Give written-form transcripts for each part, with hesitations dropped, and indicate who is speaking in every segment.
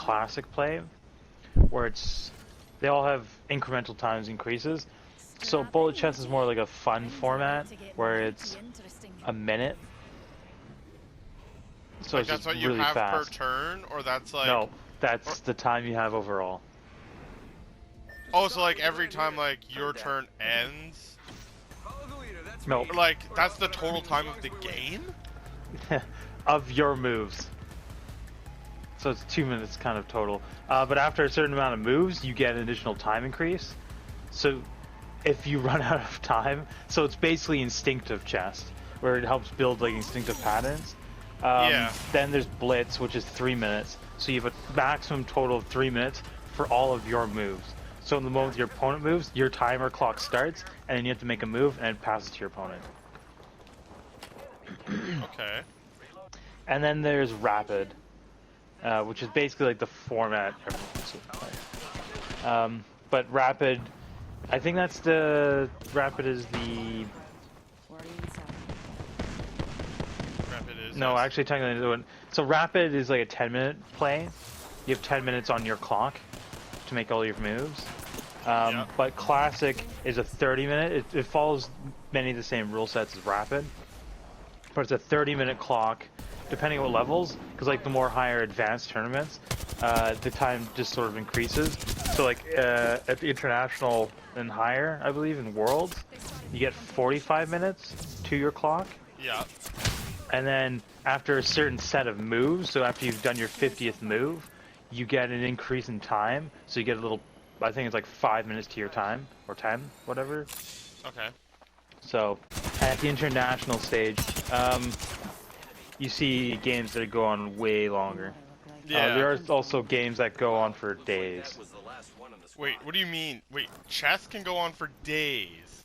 Speaker 1: classic play, where they all have incremental times increases. So bullet chess is more like a fun format where it's a minute. So
Speaker 2: Like
Speaker 1: it's
Speaker 2: that's
Speaker 1: just
Speaker 2: what you
Speaker 1: really
Speaker 2: have per
Speaker 1: fast.
Speaker 2: turn, or that's like...
Speaker 1: No, that's the time you have overall.
Speaker 2: Oh, so like every time like your turn ends?
Speaker 1: No,
Speaker 2: Or, like, that's the total time of the game?
Speaker 1: of your moves. So it's 2 minutes kind of total. But after a certain amount of moves, you get an additional time increase. So if you run out of time, so it's basically instinctive chess, where it helps build like instinctive patterns.
Speaker 2: Yeah.
Speaker 1: Then there's blitz, which is 3 minutes. So you have a maximum total of 3 minutes for all of your moves. So in the moment your opponent moves, your timer clock starts, and then you have to make a move, and it passes to your opponent.
Speaker 2: Okay.
Speaker 1: And then there's rapid, which is basically like the format everyone wants to play. But rapid, I think that's rapid is the...
Speaker 2: Rapid is,
Speaker 1: No,
Speaker 2: yes.
Speaker 1: actually technically, so rapid is like a 10-minute play. You have 10 minutes on your clock to make all your moves.
Speaker 2: Yeah.
Speaker 1: But classic is a 30-minute. It follows many of the same rule sets as rapid, but it's a 30-minute clock, depending on what levels. Because like the more higher advanced tournaments, the time just sort of increases. So like at the international and higher, I believe in worlds, you get 45 minutes to your clock.
Speaker 2: Yeah.
Speaker 1: And then after a certain set of moves, so after you've done your 50th move, you get an increase in time. So you get a little, I think it's like 5 minutes to your time, or 10, whatever.
Speaker 2: Okay.
Speaker 1: So at the international stage, you see games that go on way longer.
Speaker 2: Yeah.
Speaker 1: There are also games that go on for days.
Speaker 2: Wait, what do you mean? Wait, chess can go on for days?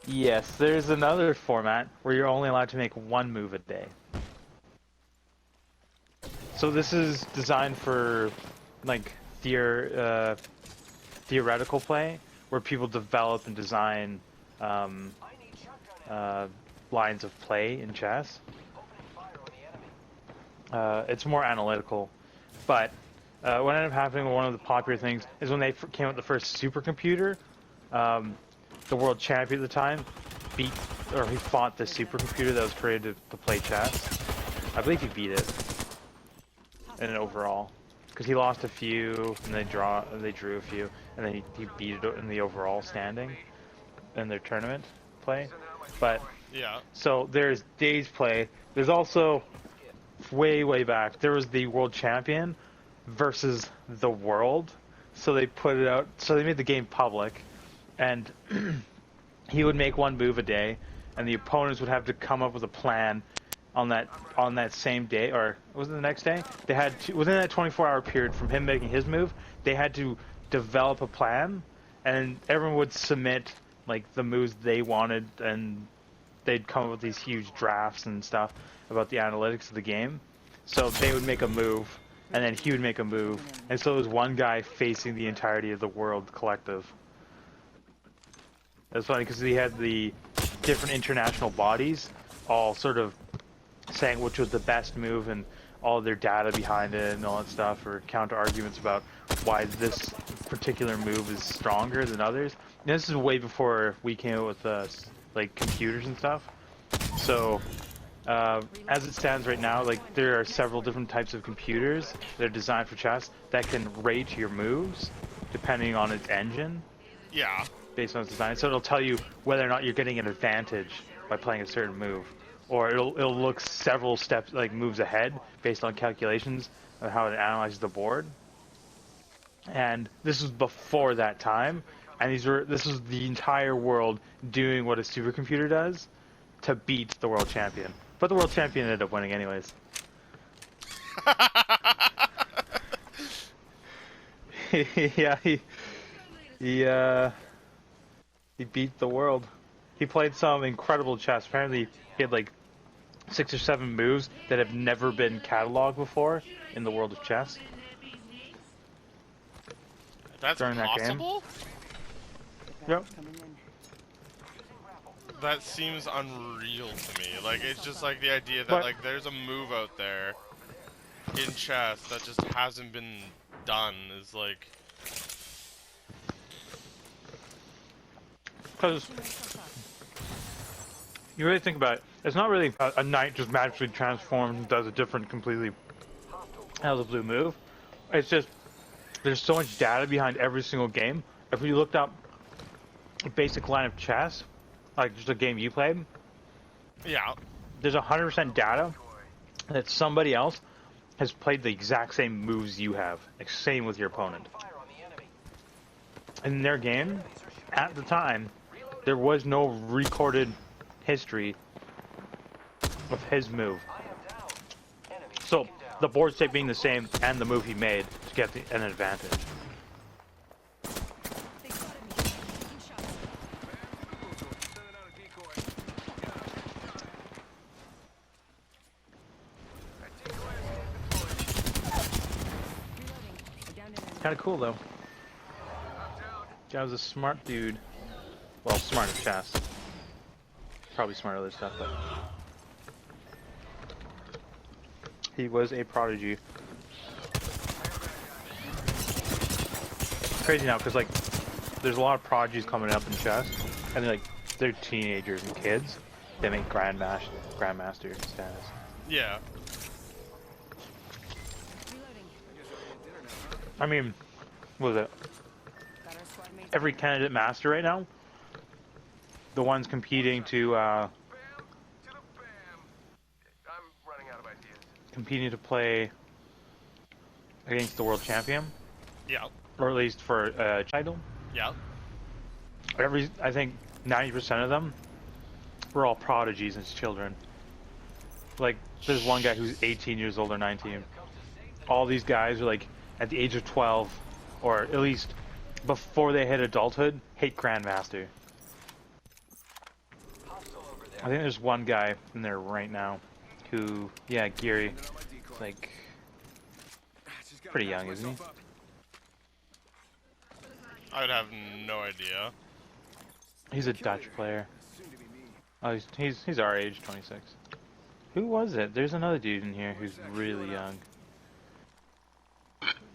Speaker 1: Yes, there's another format where you're only allowed to make one move a day. So this is designed for like theoretical play, where people develop and design lines of play in chess. It's more analytical, but what ended up happening, one of the popular things, is when they came out with the first supercomputer, the world champion at the time he fought the supercomputer that was created to play chess. I believe he beat it in an overall, because he lost a few and they drew a few, and then he beat it in the overall standing in their tournament play. But
Speaker 2: Yeah.
Speaker 1: so there's days play. There's also way back there was the world champion versus the world. So they put it out. So they made the game public, and he would make one move a day, and the opponents would have to come up with a plan on that same day, or was it the next day? They had to, within that 24-hour period from him making his move, they had to develop a plan, and everyone would submit like the moves they wanted, and they'd come up with these huge drafts and stuff about the analytics of the game. So they would make a move, and then he would make a move, and so it was one guy facing the entirety of the world collective. It was funny because he had the different international bodies all sort of saying which was the best move and all their data behind it and all that stuff, or counter arguments about why this particular move is stronger than others. And this is way before we came out with like computers and stuff. So as it stands right now, like there are several different types of computers that are designed for chess that can rate your moves depending on its engine.
Speaker 2: Yeah.
Speaker 1: Based on its design, so it'll tell you whether or not you're getting an advantage by playing a certain move, or it'll look several steps, like moves ahead, based on calculations of how it analyzes the board. And this was before that time, and this was the entire world doing what a supercomputer does to beat the world champion. But the world champion ended up winning anyways. Yeah, he beat the world. He played some incredible chess. Apparently, he had like 6 or 7 moves that have never been cataloged before in the world of chess.
Speaker 2: That's
Speaker 1: During that game.
Speaker 2: possible?
Speaker 1: Yep.
Speaker 2: That seems unreal to me. Like, it's just like the idea that
Speaker 1: But-
Speaker 2: like there's a move out there in chess that just hasn't been done is like.
Speaker 1: Because you really think about it, it's not really a knight just magically transforms and does a different completely out of the blue move. It's just there's so much data behind every single game. If you looked up a basic line of chess, like just a game you played,
Speaker 2: Yeah.
Speaker 1: there's 100% data that somebody else has played the exact same moves you have. Like, same with your opponent. In their game, at the time, there was no recorded history of his move. So, the board state being the same and the move he made to get an advantage. Kind of cool though. Guy was a smart dude. Well, smart at chess. Probably smart at other stuff, but he was a prodigy. Crazy now, because like, there's a lot of prodigies coming up in chess, and they're teenagers and kids. They make grandmaster status.
Speaker 2: Yeah.
Speaker 1: I mean, what was it? Every candidate master right now, the ones competing to play against the world champion,
Speaker 2: Yeah.
Speaker 1: or at least for a title.
Speaker 2: Yeah.
Speaker 1: I think 90% of them were all prodigies as children. Like, there's one guy who's 18 years old or 19. All these guys are like at the age of 12, or at least before they hit adulthood, hit Grandmaster. I think there's one guy in there right now who, yeah, Geary, like, pretty young, isn't he?
Speaker 2: I would have no idea.
Speaker 1: He's a Dutch player. Oh, he's our age, 26. Who was it? There's another dude in here who's really young.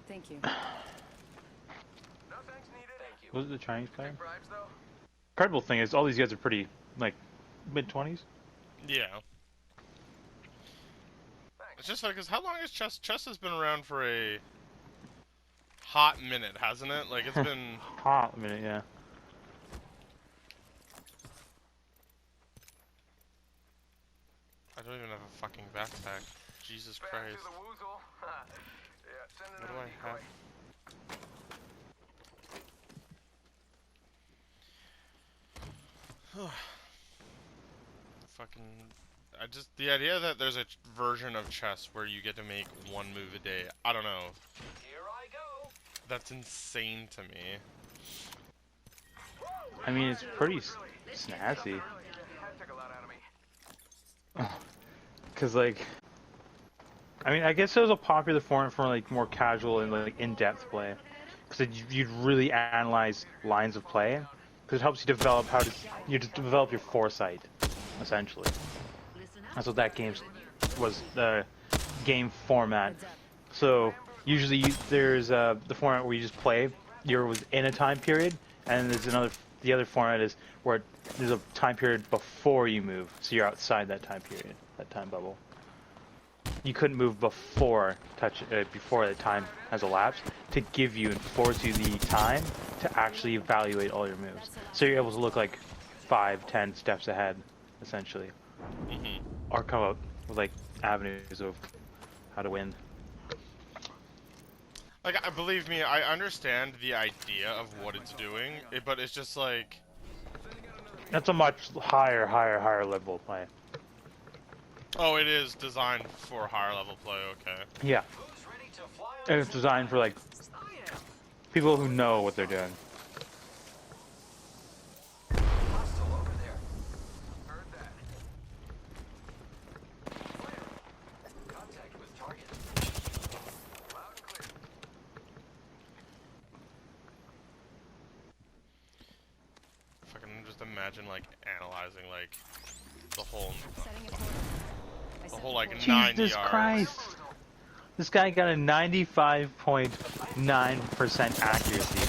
Speaker 3: Thank you.
Speaker 1: Was it the Chinese player? Incredible thing is, all these guys are pretty, like, mid-20s.
Speaker 2: Yeah. It's just like, 'cause how long has chess? Chess has been around for a hot minute, hasn't it? Like, it's been
Speaker 1: Hot minute, yeah.
Speaker 2: I don't even have a fucking backpack. Jesus Christ. What do I have? Fucking... the idea that there's a version of chess where you get to make one move a day, I don't know.
Speaker 4: Here I go.
Speaker 2: That's insane to me.
Speaker 1: I mean, it's pretty snazzy. Cause like, I mean, I guess it was a popular format for like more casual and like in-depth play. Cause you'd really analyze lines of play. Cause it helps you develop develop your foresight, essentially. That's what that game was, the game format. So usually there's the format where you just play. You're within a time period, and there's the other format is where there's a time period before you move, so you're outside that time period, that time bubble. You couldn't move before before the time has elapsed to give you and force you the time to actually evaluate all your moves. So you're able to look like 5-10 steps ahead, essentially, or come up with like avenues of how to win.
Speaker 2: Like, believe me, I understand the idea of what it's doing, but it's just like...
Speaker 1: That's a much higher level play.
Speaker 2: Oh, it is designed for higher level play, okay.
Speaker 1: Yeah. And it's designed for like people who know what they're doing.
Speaker 2: Fucking just imagine like analyzing like the whole like 9 yards.
Speaker 1: Jesus Christ! This guy got a 95.9% accuracy.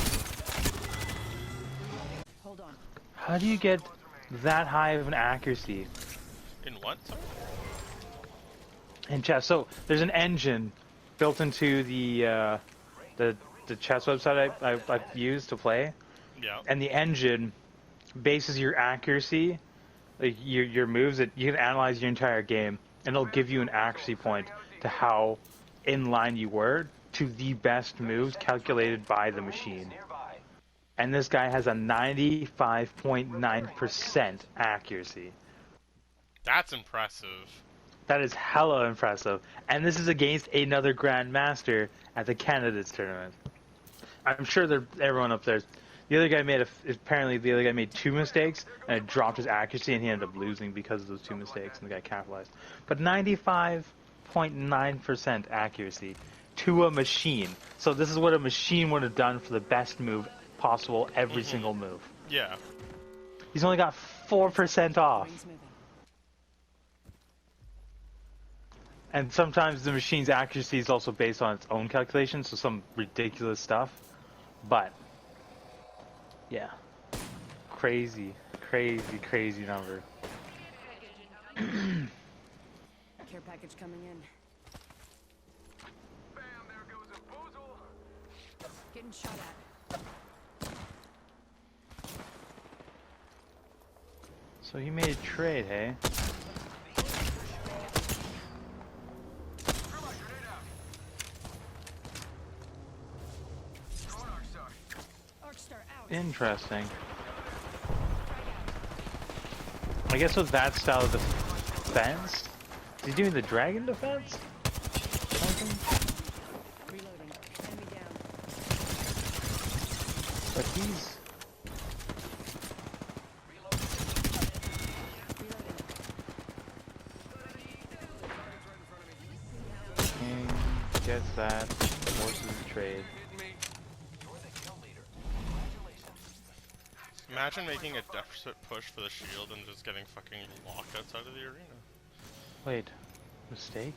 Speaker 3: Hold on.
Speaker 1: How do you get that high of an accuracy?
Speaker 2: In what? Sorry?
Speaker 1: In chess, so there's an engine built into the chess website I've used to play,
Speaker 2: Yeah.
Speaker 1: and the engine bases your accuracy, like your moves. That you can analyze your entire game, and it'll give you an accuracy point to how in line you were to the best moves calculated by the machine. And this guy has a 95.9% accuracy.
Speaker 2: That's impressive.
Speaker 1: That is hella impressive. And this is against another Grandmaster at the Candidates tournament. I'm sure everyone up there. The other guy apparently the other guy made 2 mistakes and it dropped his accuracy and he ended up losing because of those 2 mistakes and the guy capitalized. But 95.9% accuracy to a machine. So this is what a machine would have done for the best move possible every single move.
Speaker 2: Yeah.
Speaker 1: He's only got 4% off.
Speaker 3: Rings moving.
Speaker 1: And sometimes the machine's accuracy is also based on its own calculations, so some ridiculous stuff. But, yeah. Crazy, crazy, crazy number.
Speaker 3: Care package coming in.
Speaker 4: Bam, there goes a boozle.
Speaker 3: Getting shot at.
Speaker 1: So he made a trade, hey?
Speaker 4: Throw my grenade out. Throwing arc star.
Speaker 3: Arcstar out.
Speaker 1: Interesting. I guess with that style of defense, is he doing the dragon defense? Something?
Speaker 3: Reloading. Enemy down.
Speaker 1: But he's...
Speaker 3: Reloading.
Speaker 1: King gets that, forces the trade.
Speaker 2: Imagine making a deficit push for the shield and just getting fucking locked outside of the arena.
Speaker 1: Wait, mistake?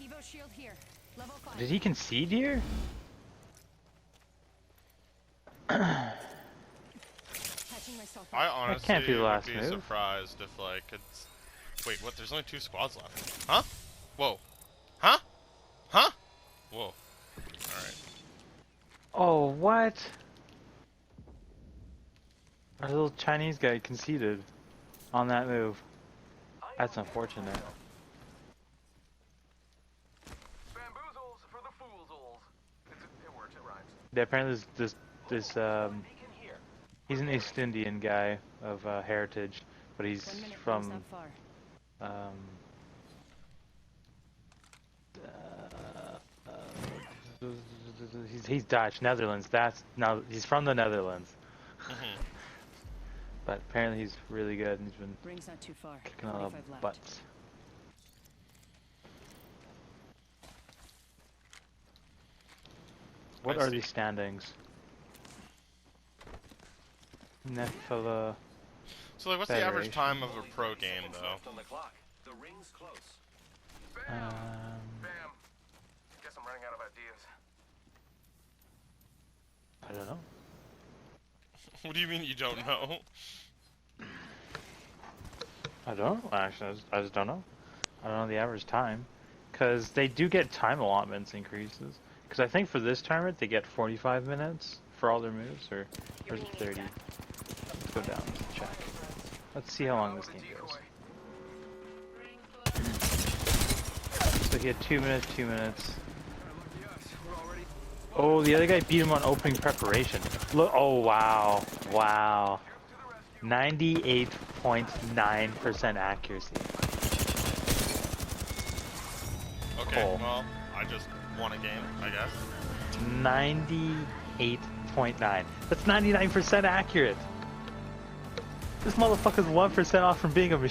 Speaker 3: Evo shield here. Level 5.
Speaker 1: Did he concede here?
Speaker 3: Patching myself
Speaker 2: I
Speaker 3: up.
Speaker 2: honestly
Speaker 1: can't be the last
Speaker 2: would be
Speaker 1: move.
Speaker 2: surprised if like it's. Wait, what? There's only 2 squads left. Huh? Whoa. Huh? Huh? Whoa. All right.
Speaker 1: Oh, what? Our little Chinese guy conceded on that move. That's unfortunate.
Speaker 4: Bamboozles for the foolsholes. It works, it rhymes.
Speaker 1: Yeah, apparently this he's an East Indian guy of heritage, but he's
Speaker 3: 1 minute
Speaker 1: from
Speaker 3: rings not far.
Speaker 1: he's Dutch, Netherlands. He's from the Netherlands,
Speaker 2: Mhm.
Speaker 1: but apparently he's really good and he's been
Speaker 3: Rings not too far.
Speaker 1: kicking all
Speaker 3: 45
Speaker 1: the
Speaker 3: left.
Speaker 1: butts. What
Speaker 2: I
Speaker 1: are
Speaker 2: see.
Speaker 1: these standings? Nephilah.
Speaker 2: So like, what's the average
Speaker 1: Federation.
Speaker 2: time of a pro game though?
Speaker 4: On the clock. The ring's close. Bam!
Speaker 1: Um,
Speaker 4: Bam! Guess I'm running out of ideas.
Speaker 1: I don't know.
Speaker 2: What do you mean you don't know?
Speaker 1: I don't know. Actually, I just don't know. I don't know the average time, because they do get time allotments increases. Because I think for this tournament they get 45 minutes for all their moves, or is it 30? Let's go down and check. Let's see how long this game goes. So he had 2 minutes, 2 minutes. Oh, the other guy beat him on opening preparation. Look! Oh wow, wow. 98.9% accuracy.
Speaker 2: Okay,
Speaker 1: Oh.
Speaker 2: well, I just won a game, I guess.
Speaker 1: 98.9. That's 99% accurate. This motherfucker's 1% off from being a machine.